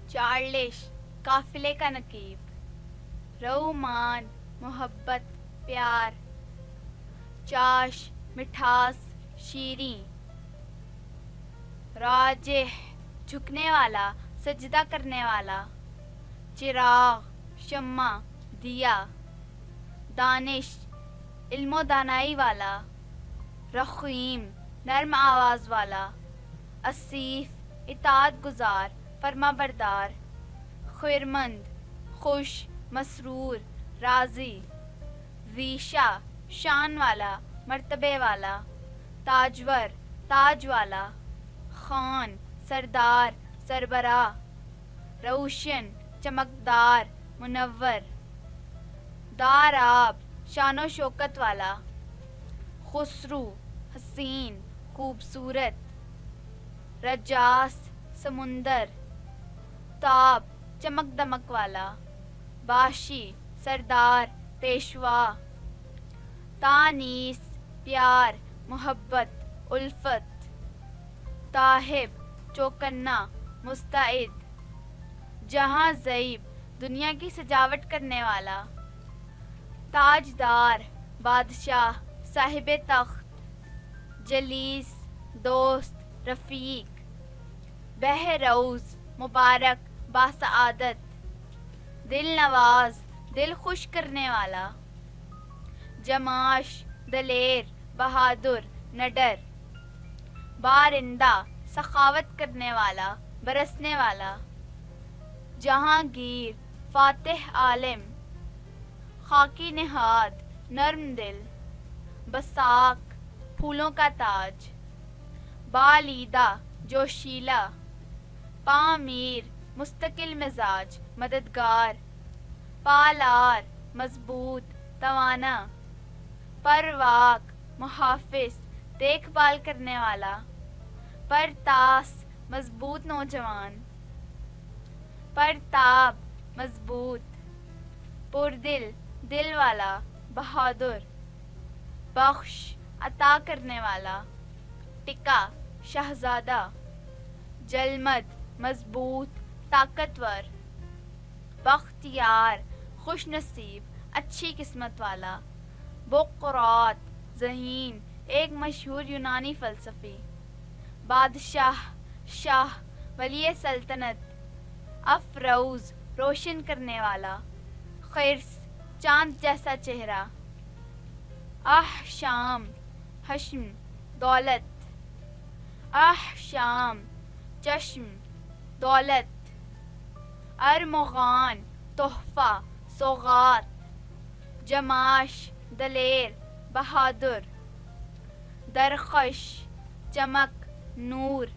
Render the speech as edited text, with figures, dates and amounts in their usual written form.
चार्लिश काफिले का नकीब, रऊमान मोहब्बत प्यार, चाश मिठास शीरी, राजिह झुकने वाला सजदा करने वाला, चिराग शम्मा दिया, दानिश इल्मो दानाई वाला, रखीम नर्म आवाज वाला, असीफ इताअत गुजार फरमा बरदार, खैरमंद खुश मसरूर राजी, ज़ीशा शान वाला मर्तबे वाला, ताजवर ताज वाला, खान सरदार सरबरा, रोशन चमकदार मुनव्वर, दाराब शानो शौकत वाला, खुसरू हसीन खूबसूरत, रजास समुंदर, ताब चमक दमक वाला, बाशी सरदार पेशवा, तानीस प्यार मोहब्बत उल्फत, ताहिब चौकन्ना मुस्तैद, जहां ज़ईब दुनिया की सजावट करने वाला, ताजदार बादशाह साहिब तख्त, जलीस दोस्त रफ़ीक, बहरौज़ मुबारक बासआदत, दिल नवाज दिल खुश करने वाला, जमाश दलेर बहादुर नडर, बारिंदा सखावत करने वाला बरसने वाला, जहांगीर फातिह आलिम, खाकी नेहाद नर्म दिल, बसाक फूलों का ताज, बालीदा जोशीला, पामीर मुस्तकिल मिजाज मददगार, पालार मजबूत तवाना, परवाक मुहाफिज देखभाल करने वाला, परतास मजबूत नौजवान, परताब मजबूत, पुरदिल दिल वाला बहादुर, बख्श अता करने वाला, टिका शहजादा, जलमद मजबूत ताकतवर, बख्तियार खुश नसीब अच्छी किस्मत वाला, बुक़रात ज़हीन एक मशहूर यूनानी फ़लसफ़ी, बादशाह शाह वली सल्तनत, अफरोज़ रोशन करने वाला, खिर्स चांद जैसा चेहरा, शाम हश्म दौलत, शाम चश्म दौलत, अरमुगान तोहफ़ा सौगात, जमाश दलेर बहादुर, दरखश चमक नूर,